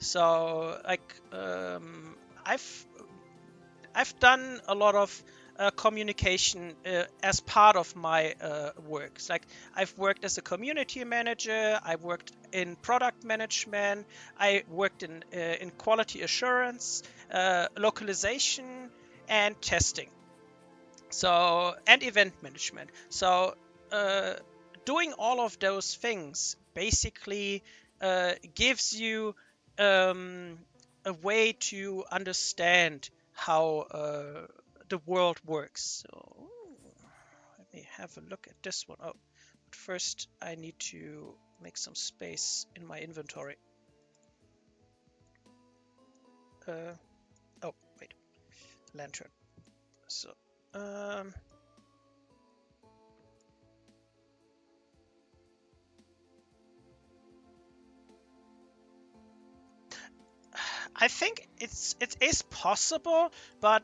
So like I've I've done a lot of communication as part of my work. It's like I've worked as a community manager. I worked in product management. I worked in quality assurance, localization, and testing. So and event management. So uh, doing all of those things basically gives you um, a way to understand how the world works. So let me have a look at this one. Oh, but first I need to make some space in my inventory. Uh, oh, wait, lantern. So um, I think it is possible, but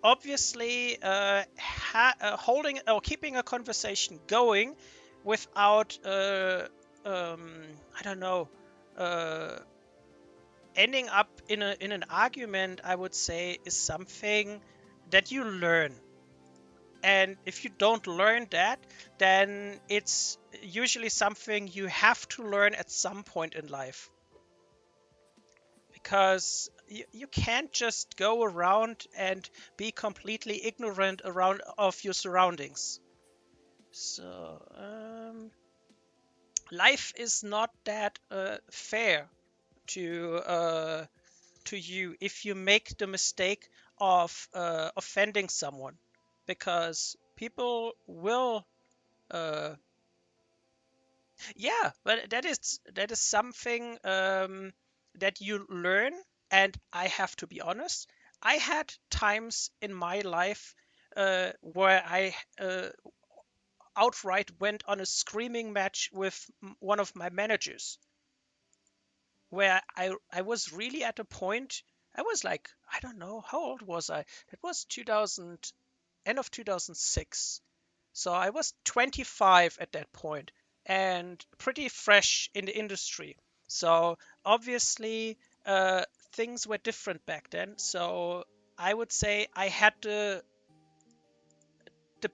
obviously, holding or keeping a conversation going without, I don't know, uh, ending up in an argument, I would say, is something that you learn. And if you don't learn that, then it's usually something you have to learn at some point in life. Because you can't just go around and be completely ignorant around of your surroundings. So life is not that fair to you if you make the mistake of offending someone, because people will uh, yeah, but that is something that you learn. And I have to be honest, I had times in my life where I outright went on a screaming match with one of my managers, where I was really at a point. I was like, I don't know, how old was I? That was 2000, end of 2006. So I was 25 at that point and pretty fresh in the industry. So obviously, things were different back then. So I would say I had the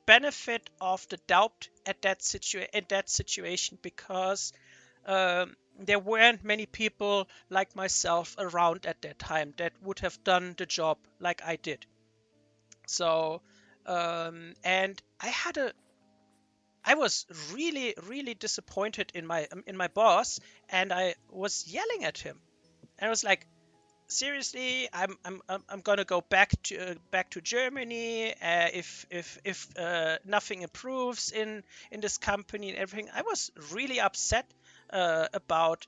benefit of the doubt at that situation, because there weren't many people like myself around at that time that would have done the job like I did. So and I was really, really disappointed in my boss, and I was yelling at him. And I was like, "Seriously, I'm gonna go back to Germany if nothing improves in this company and everything." I was really upset about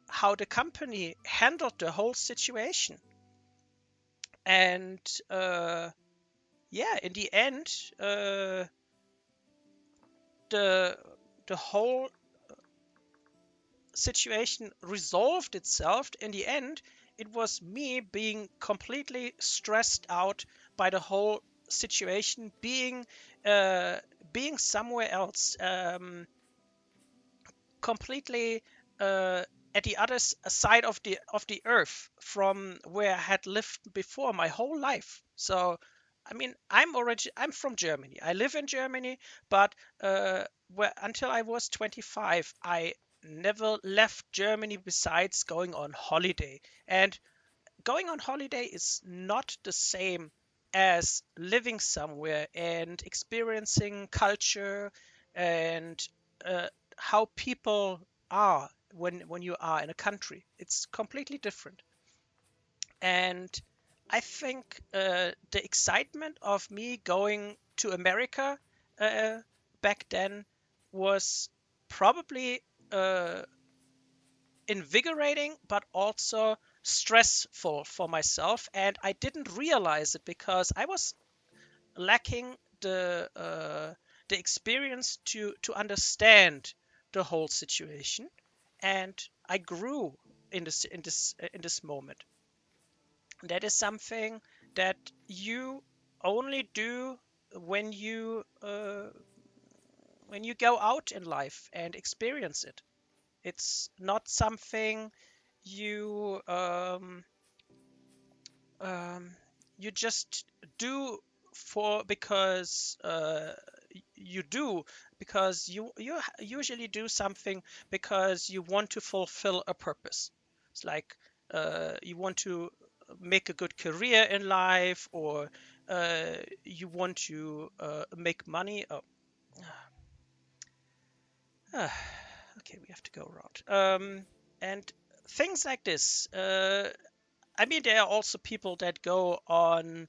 how the company handled the whole situation. And yeah, in the end, the the whole situation resolved itself. In the end, it was me being completely stressed out by the whole situation, uh, being somewhere else, completely at the other side of the earth from where I had lived before my whole life. So I mean, I'm from Germany. I live in Germany, but until I was 25, I never left Germany besides going on holiday. And going on holiday is not the same as living somewhere and experiencing culture and uh, how people are when you are in a country. It's completely different. And I think the excitement of me going to America uh, back then was probably uh, invigorating, but also stressful for myself. And I didn't realize it because I was lacking the experience to understand the whole situation. And I grew in this moment. That is something that you only do when you go out in life and experience it. It's not something you you just do for because you do because you usually do something because you want to fulfill a purpose. It's like you want to make a good career in life, or you want to make money. Oh, okay, we have to go around. And things like this. I mean, there are also people that go on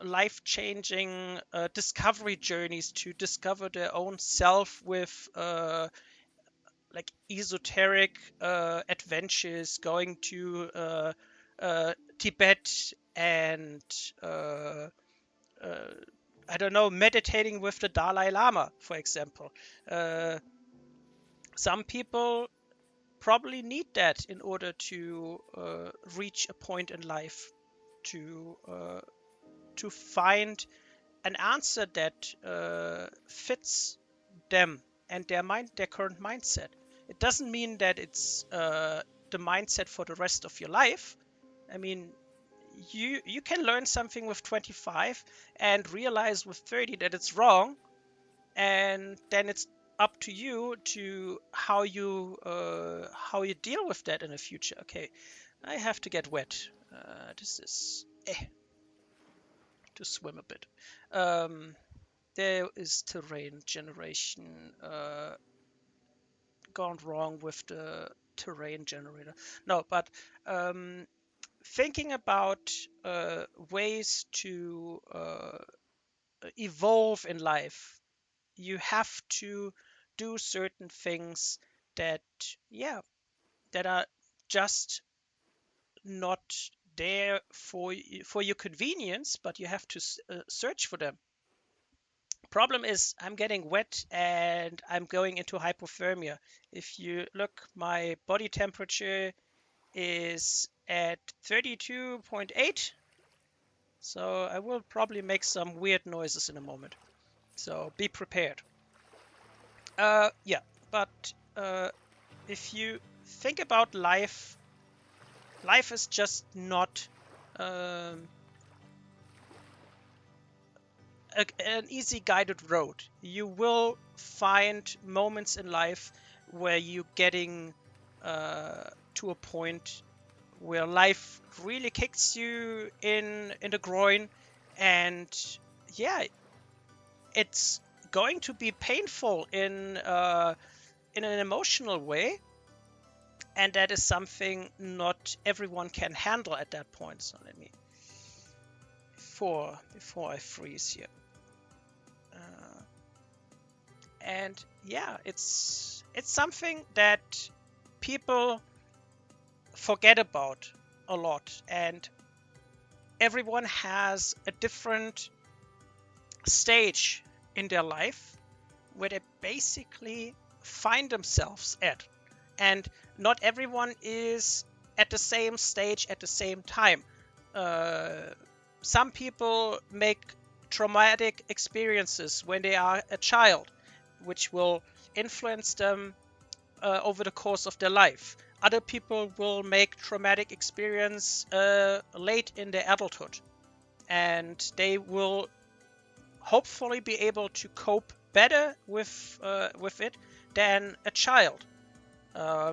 life-changing discovery journeys to discover their own self with like esoteric adventures, going to Tibet and uh, I don't know, meditating with the Dalai Lama, for example. Uh, some people probably need that in order to reach a point in life to find an answer that fits them and their current mindset. It doesn't mean that it's the mindset for the rest of your life. I mean, you can learn something with 25 and realize with 30 that it's wrong, and then it's up to you to how you deal with that in the future. Okay, I have to get wet. This is to swim a bit. Um, there is terrain generation gone wrong with the terrain generator. No, but um, thinking about ways to evolve in life, you have to do certain things that, yeah, that are just not there for your convenience, but you have to search for them. Problem is, I'm getting wet and I'm going into hypothermia. If you look, my body temperature is at 32.8, so I will probably make some weird noises in a moment. So be prepared. Yeah, but if you think about life, life is just not um, an easy guided road. You will find moments in life where you're getting to a point where life really kicks you in the groin, and yeah, it's going to be painful in an emotional way, and that is something not everyone can handle at that point. So let me before I freeze here. Uh, and yeah, it's something that people forget about a lot, and everyone has a different stage in their life where they basically find themselves at, and not everyone is at the same stage at the same time. uh, some people make traumatic experiences when they are a child, which will influence them over the course of their life. Other people will make traumatic experience late in their adulthood, and they will hopefully be able to cope better with it than a child.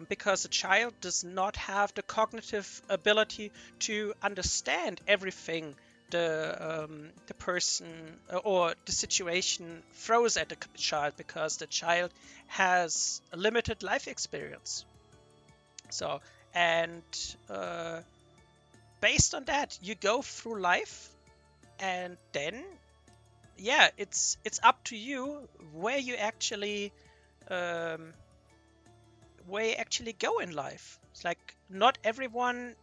Because a child does not have the cognitive ability to understand everything the person or the situation throws at the child, because the child has a limited life experience. So, and uh, based on that, you go through life, and then yeah, it's up to you um, where you actually go in life. It's like not everyone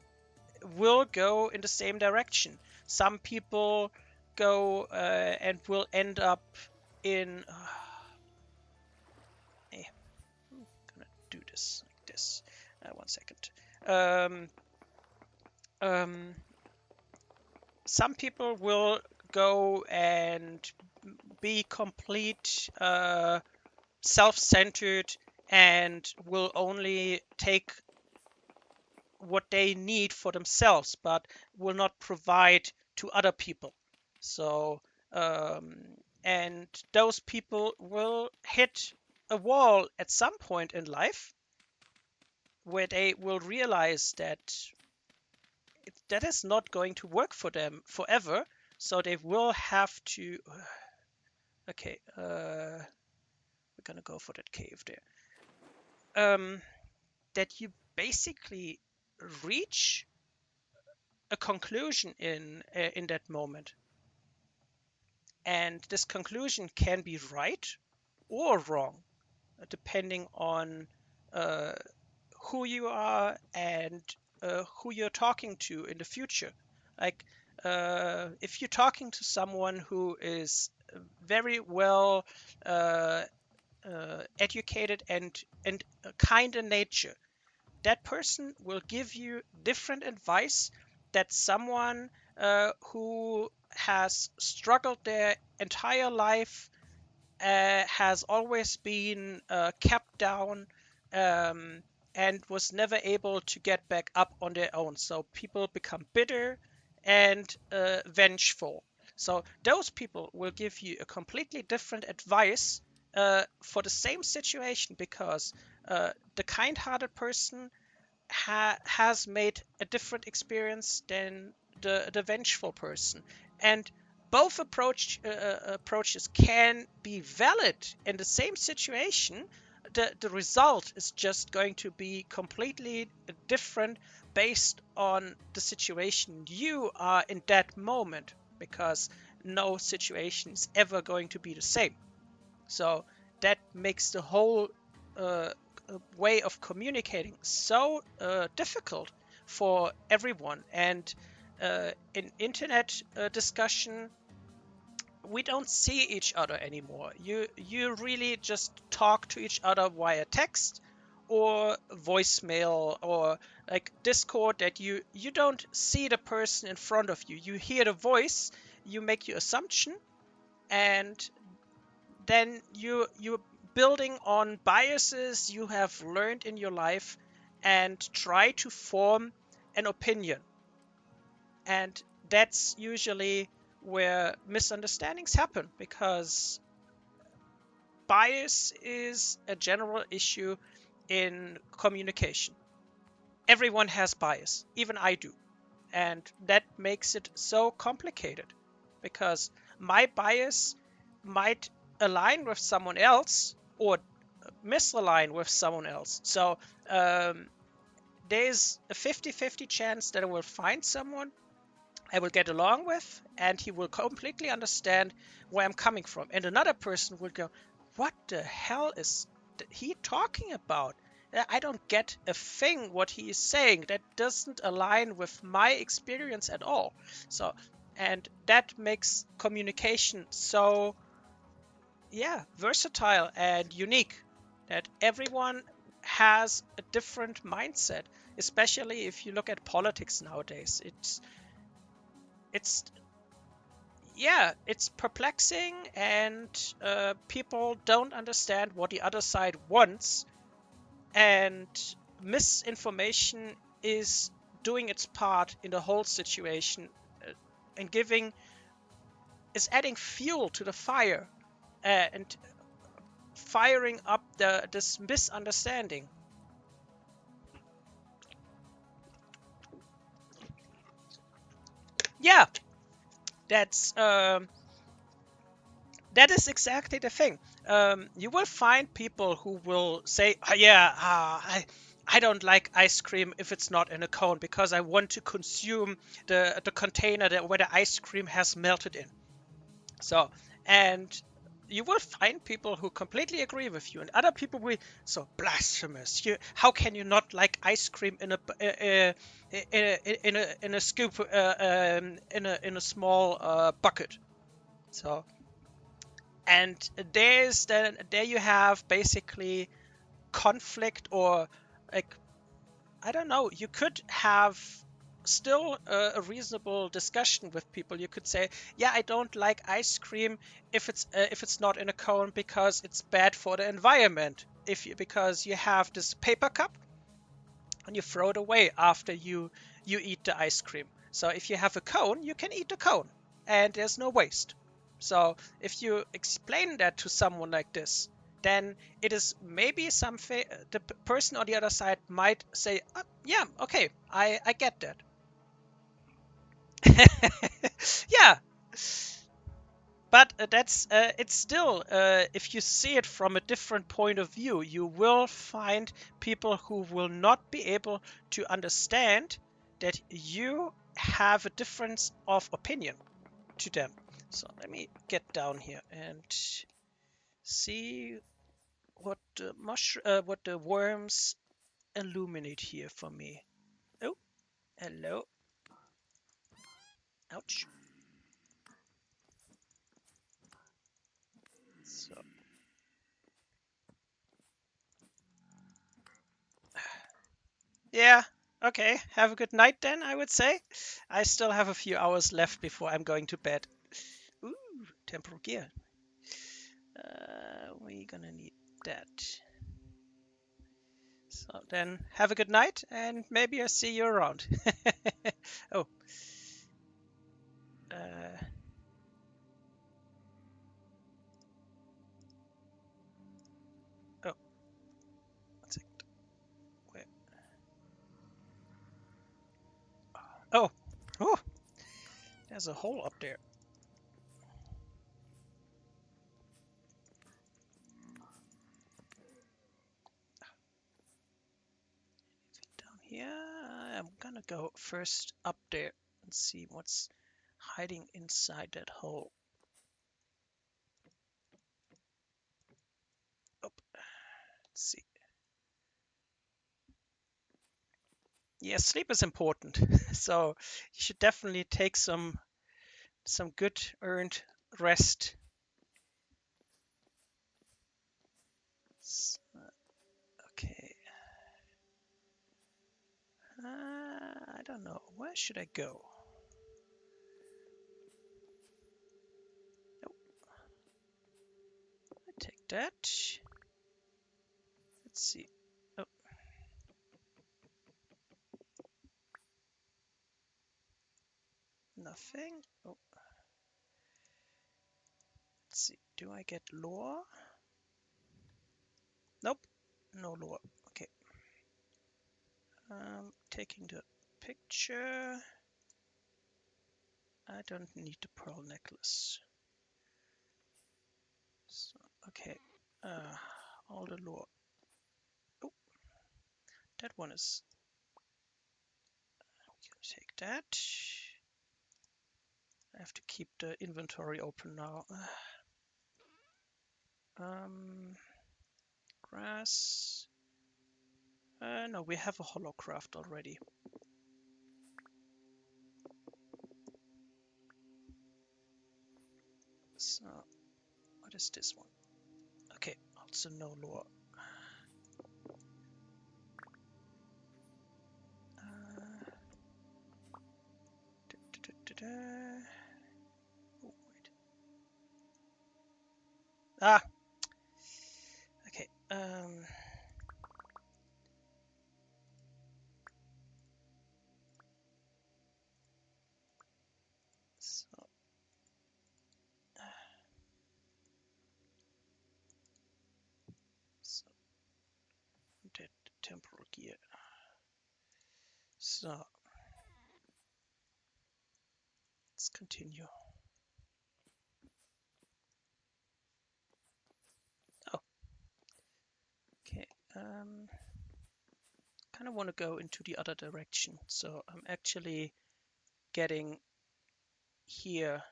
will go in the same direction. Some people go and will end up in. I'm gonna do this like this. 1 second. Um, um, some people will go and be complete self-centered and will only take what they need for themselves, but will not provide to other people. So, um, and those people will hit a wall at some point in life where they will realize that that is not going to work for them forever. So they will have to. Okay, we're gonna go for that cave there. That you basically reach a conclusion in that moment, and this conclusion can be right or wrong, depending on uh, who you are and who you're talking to in the future. Like if you're talking to someone who is very well uh, educated and kind in nature, that person will give you different advice that someone who has struggled their entire life, has always been kept down, um, and was never able to get back up on their own. So people become bitter and vengeful. So those people will give you a completely different advice for the same situation, because the kind-hearted person has made a different experience than the vengeful person, and both approaches can be valid in the same situation. The result is just going to be completely different based on the situation you are in that moment, because no situation is ever going to be the same. So that makes the whole uh, way of communicating so difficult for everyone. And in internet discussion, we don't see each other anymore. You really just talk to each other via text or voicemail or like Discord, that you don't see the person in front of you. You hear the voice, you make your assumption, and then you're building on biases you have learned in your life and try to form an opinion. And that's usually where misunderstandings happen, because bias is a general issue in communication. Everyone has bias, even I do. And that makes it so complicated, because my bias might align with someone else or misalign with someone else. So um, there's a 50-50 chance that I will find someone I will get along with, and he will completely understand where I'm coming from. And another person will go, "What the hell is he talking about? I don't get a thing what he is saying. That doesn't align with my experience at all." So, and that makes communication so, yeah, versatile and unique, that everyone has a different mindset, especially if you look at politics nowadays. It's yeah, it's perplexing, and people don't understand what the other side wants, and misinformation is doing its part in the whole situation, and giving is adding fuel to the fire, and firing up this misunderstanding. Yeah, that's that is exactly the thing. You will find people who will say, "Yeah, I don't like ice cream if it's not in a cone, because I want to consume the container where the ice cream has melted in." So, and you will find people who completely agree with you, and other people will, so blasphemous. How can you not like ice cream in a scoop, in a small bucket? So, and there you have basically conflict, or like, I don't know, you could have still a reasonable discussion with people. You could say, "Yeah, I don't like ice cream if it's not in a cone, because it's bad for the environment, if you because you have this paper cup, and you throw it away after you eat the ice cream. So if you have a cone, you can eat the cone, and there's no waste. So if you explain that to someone like this, then it is maybe something the person on the other side might say, yeah, okay, I get that. Yeah, but that's it's still if you see it from a different point of view, you will find people who will not be able to understand that you have a difference of opinion to them. So let me get down here and see what the worms illuminate here for me. Oh, hello. Ouch. So yeah, okay. Have a good night then, I would say. I still have a few hours left before I'm going to bed. Ooh, temporal gear. We're gonna need that. So then have a good night and maybe I'll see you around. Oh, uh, oh, what's it? Where? Oh, oh, there's a hole up there. Down here, I'm gonna go first up there and see what's hiding inside that hole. Oh, let's see. Yeah, sleep is important. So you should definitely take some good earned rest. Okay. I don't know. Where should I go? Nope. I take that. Let's see. Oh, nothing. Oh, let's see. Do I get lore? Nope. No lore. Okay. Taking the picture. I don't need the pearl necklace. So, okay. All the lore. Oh, that one is. Take that. I have to keep the inventory open now. Grass. No, we have a holocraft already. So, what is this one? Okay, also no lore. Oh, wait. Ah, okay. So, so that temporal gear. So, let's continue. Oh, okay. Kind of want to go into the other direction. So I'm actually getting here.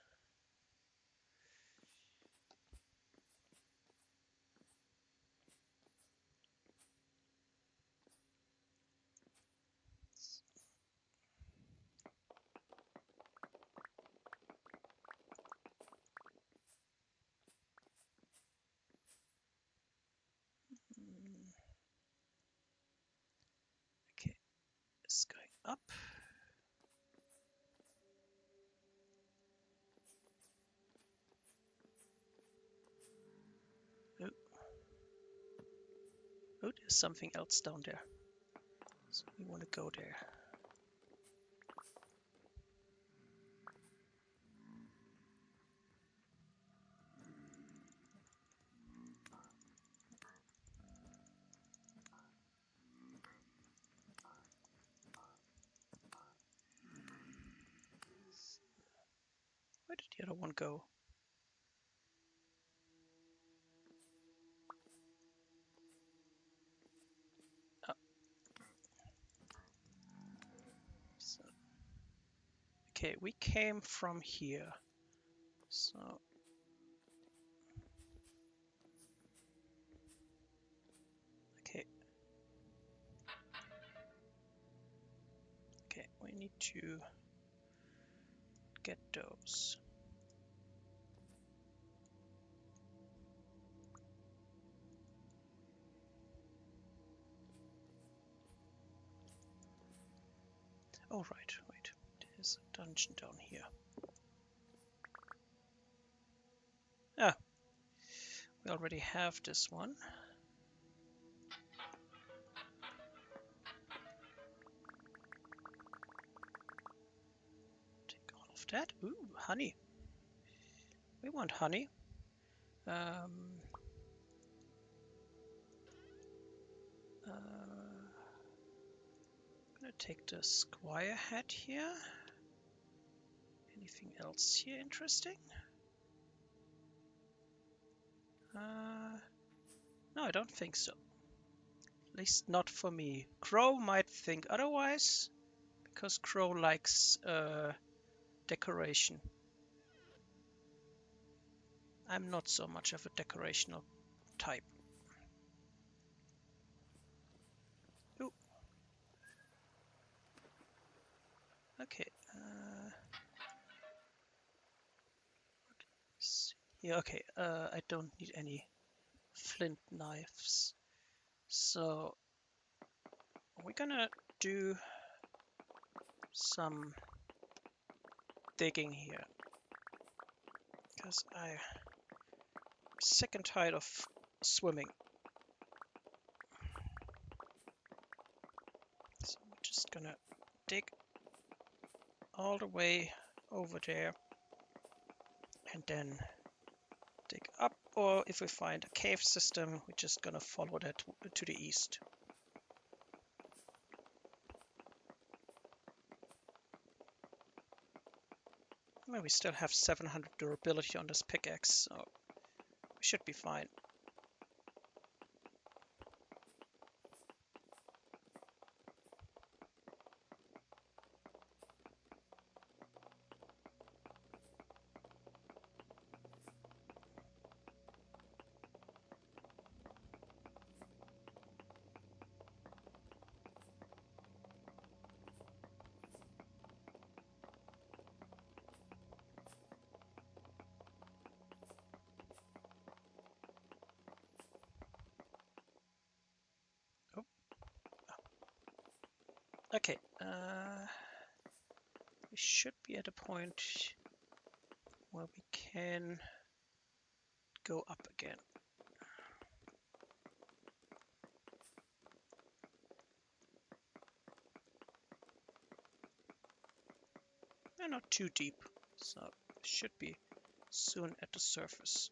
Okay, it's going up. Oh, oh, there's something else down there. So we want to go there. Where did the other one go? Oh. So, okay, we came from here. So okay. Okay, we need to get those. Oh, right. There's a dungeon down here. Ah, we already have this one. Take all of that. Ooh, honey. We want honey. Um, gonna take the squire hat here. Anything else here interesting? No, I don't think so. At least not for me. Crow might think otherwise, because Crow likes decoration. I'm not so much of a decorational type. Ooh. Okay. Yeah, okay. I don't need any flint knives. So we're gonna do some digging here, because I'm sick and tired of swimming. So we're just gonna dig all the way over there and then dig up, or if we find a cave system, we're just gonna follow that to the east. Well, we still have 700 durability on this pickaxe, so we should be fine. Oh. Okay, we should be at a point where we can go up again. They're not too deep, so should be soon at the surface.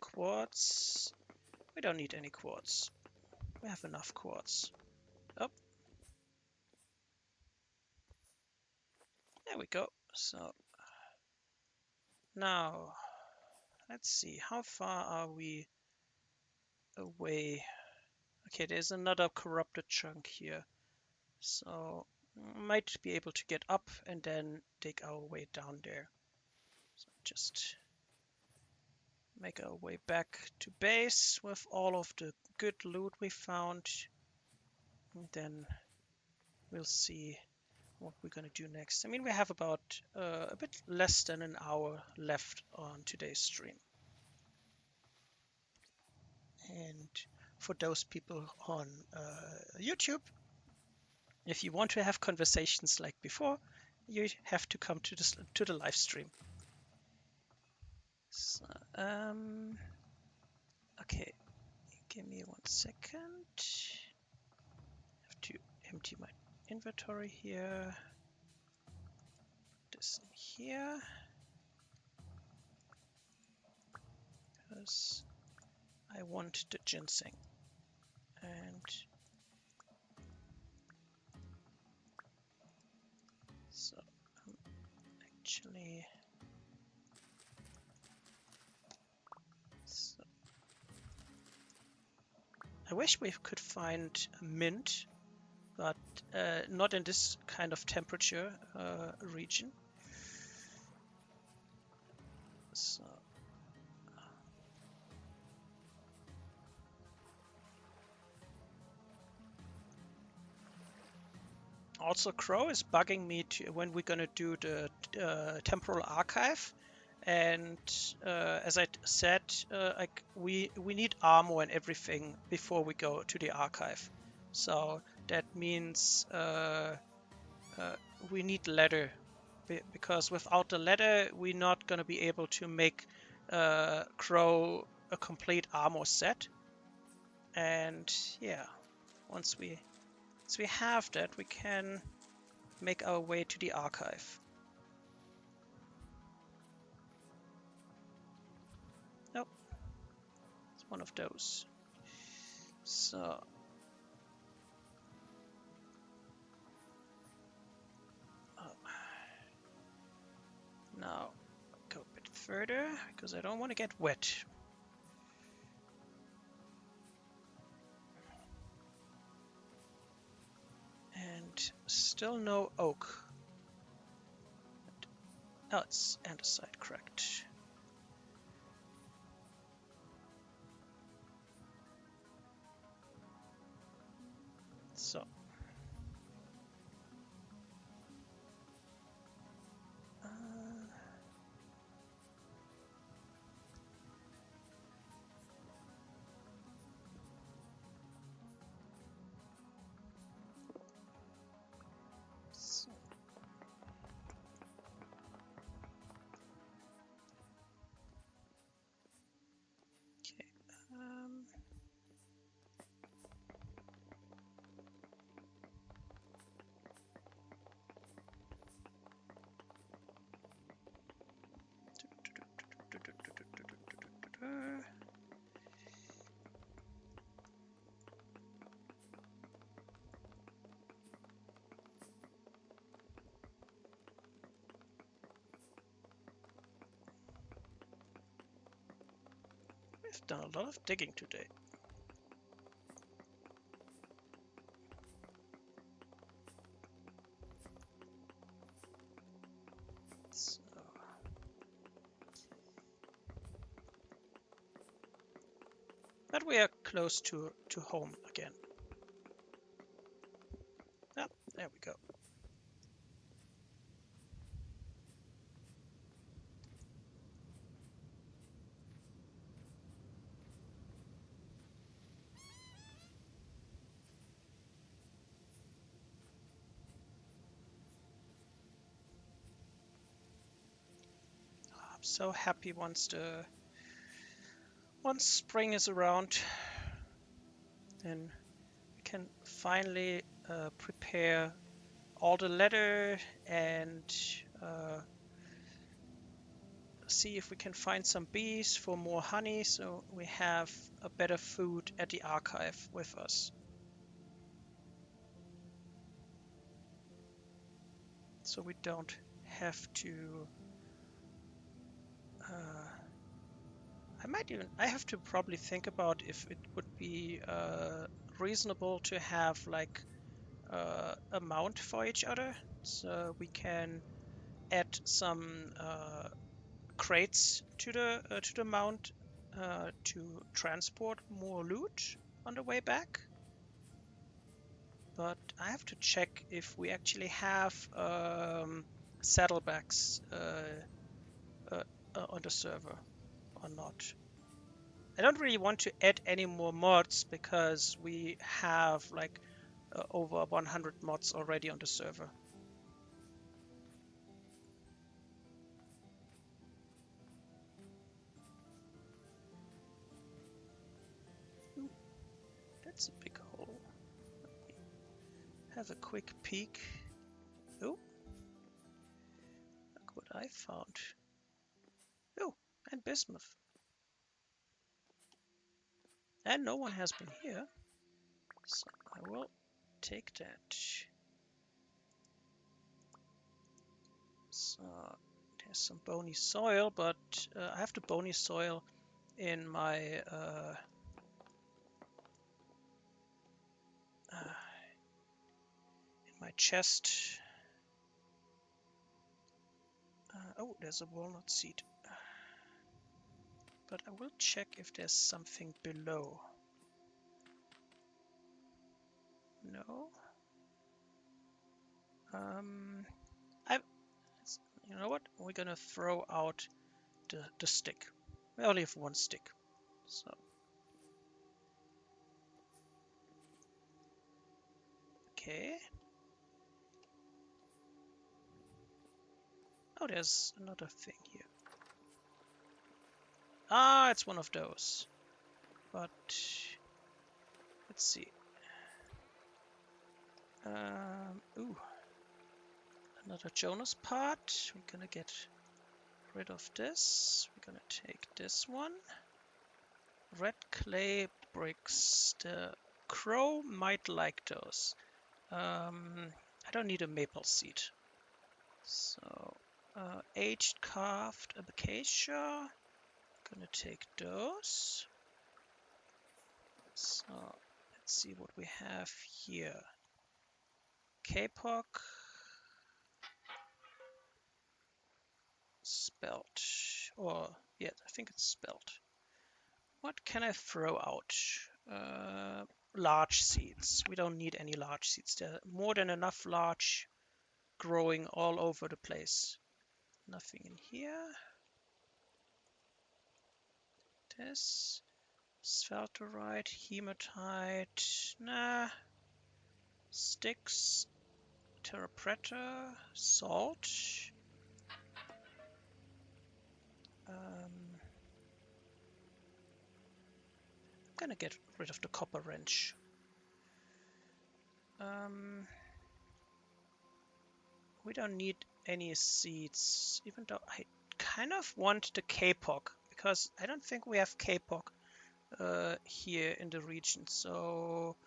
Quartz. We don't need any quartz. We have enough quartz. Oh, there we go. So now let's see, how far are we away? Okay, there's another corrupted chunk here, so might be able to get up and then dig our way down there. So just make our way back to base with all of the good loot we found, and then we'll see what we're gonna do next. I mean, we have about a bit less than an hour left on today's stream. And for those people on YouTube, if you want to have conversations like before, you have to come to the live stream. So, okay, give me 1 second. I have to empty my inventory here. Put this in here. Because I want the ginseng. And so actually, so I wish we could find mint, but not in this kind of temperature region. So also Crow is bugging me to when we're gonna do the temporal archive, and as I said, like we need armor and everything before we go to the archive, so that means we need leather, because without the leather we're not gonna be able to make Crow a complete armor set. And yeah, once we have that, we can make our way to the archive. Nope, it's one of those. So now go a bit further because I don't want to get wet. And still no oak. Oh, it's andesite, correct. So okay. We've done a lot of digging today. So but we are close to home again. Ah, there we go. I'm so happy once spring is around, then we can finally prepare all the leather and see if we can find some bees for more honey, so we have a better food at the archive with us. So we don't have to I have to probably think about if it would be reasonable to have like a mount for each other, so we can add some crates to the mount to transport more loot on the way back. but I have to check if we actually have saddlebags on the server or not. I don't really want to add any more mods because we have like over 100 mods already on the server. Ooh, that's a big hole. Have a quick peek. Oh, look what I found. Oh, and bismuth. And no one has been here. So I will take that. So there's some bony soil, but I have the bony soil in my chest. Oh, there's a walnut seed. But I will check if there's something below. No. I. You know what? We're gonna throw out the stick. We only have one stick, so. Okay. Oh, there's another thing here. Ah, it's one of those. But let's see. Ooh, another Jonas part. We're gonna get rid of this. We're gonna take this one. Red clay bricks. The crow might like those. I don't need a maple seed. So, aged carved acacia. Gonna take those. So, let's see what we have here. Kapok. Spelt. Or, yeah, I think it's spelt. What can I throw out? Large seeds. We don't need any large seeds. There are more than enough large growing all over the place. Nothing in here. This. Sphalerite, hematite. Nah. Sticks. Terra preta. Salt. I'm gonna get rid of the copper wrench. We don't need any seeds, even though I kind of want the kapok, because I don't think we have kapok here in the region. So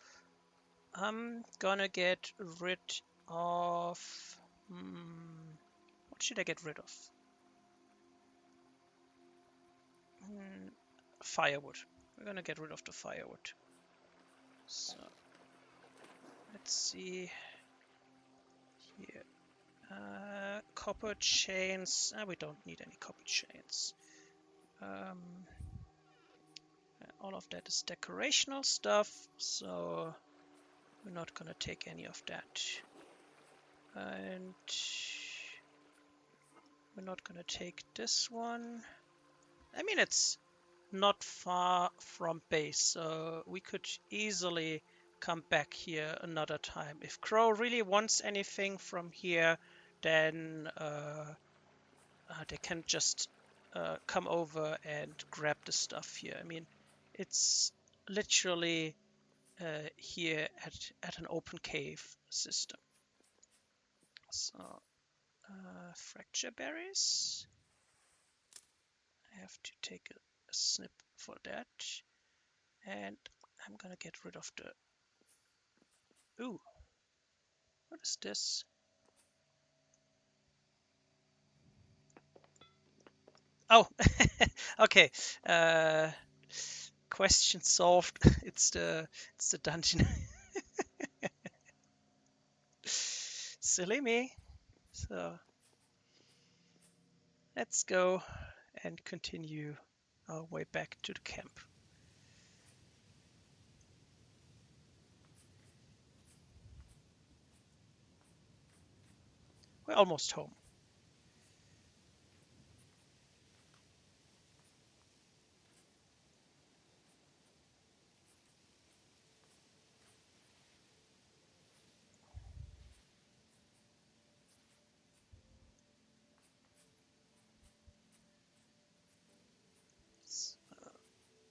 I'm gonna get rid of... what should I get rid of? Firewood. We're gonna get rid of the firewood. So let's see here. Copper chains. We don't need any copper chains. All of that is decorational stuff, so we're not gonna take any of that. And we're not gonna take this one. I mean, it's not far from base, so we could easily come back here another time. If Crow really wants anything from here, then they can just come over and grab the stuff here. I mean, it's literally here at an open cave system. So, fracture berries. I have to take a snip for that. And I'm gonna get rid of the... Ooh, what is this? Oh, okay. Question solved. It's the dungeon. Silly me. So let's go and continue our way back to the camp. We're almost home. It's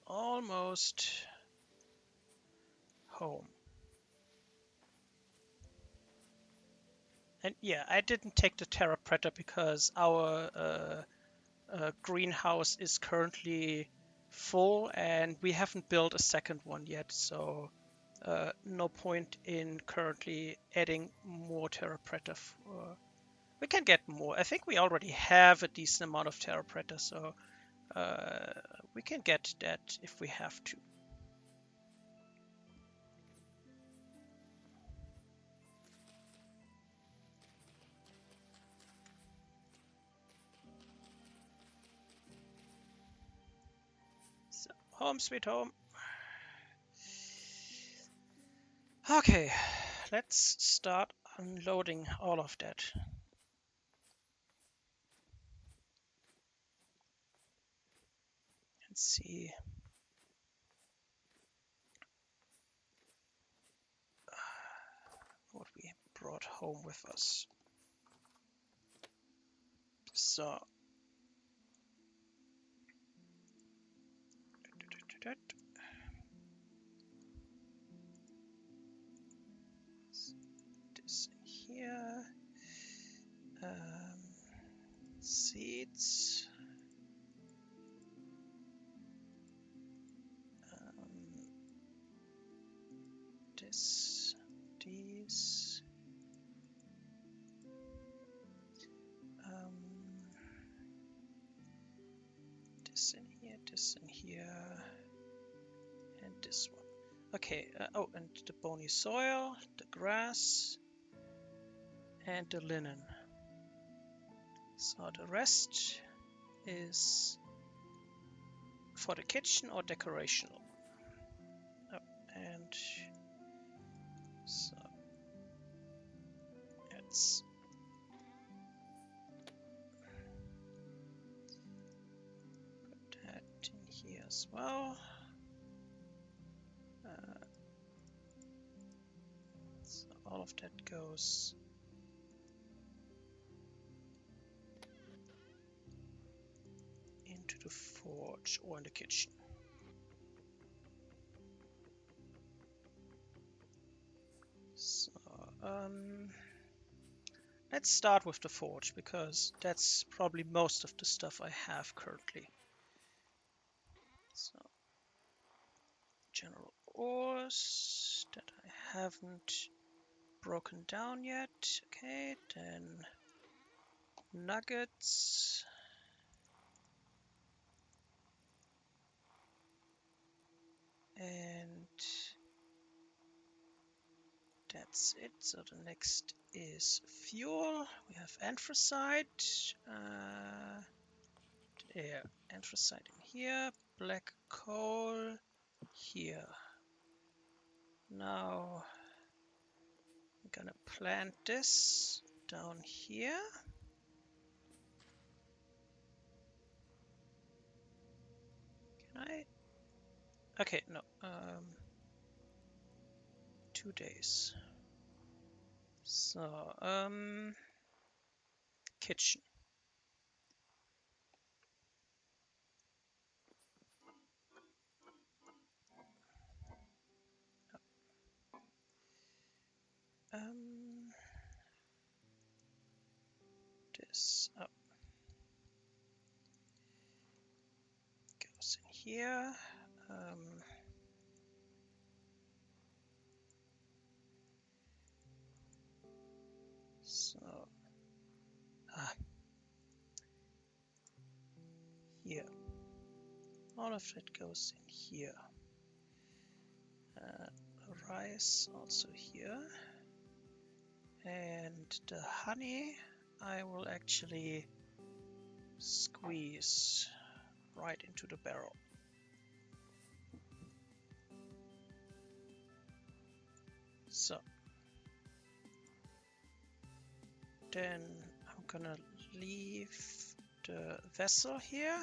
almost home. And yeah, I didn't take the Terra Preta because our greenhouse is currently full and we haven't built a second one yet, so no point in currently adding more Terra Preta. We can get more. I think we already have a decent amount of Terra Preta, so we can get that if we have to. So, home sweet home. Okay, let's start unloading all of that. And see what we brought home with us. So this in here. Seeds. These. This in here, and this one. Okay, oh, and the bony soil, the grass, and the linen. So the rest is for the kitchen or decorational. Oh, and so let's put that in here as well. So all of that goes into the forge or in the kitchen. So let's start with the forge because that's probably most of the stuff I have currently. So general ores that I haven't broken down yet. Okay, then nuggets. And that's it. So the next is fuel. We have anthracite. Yeah, anthracite in here. Black coal here. Now I'm gonna plant this down here. Can I? Okay, no. 2 days. So, kitchen. This up goes in here. So, here. All of that goes in here. Rice also here. And the honey I will actually squeeze right into the barrel. So then I'm gonna leave the vessel here.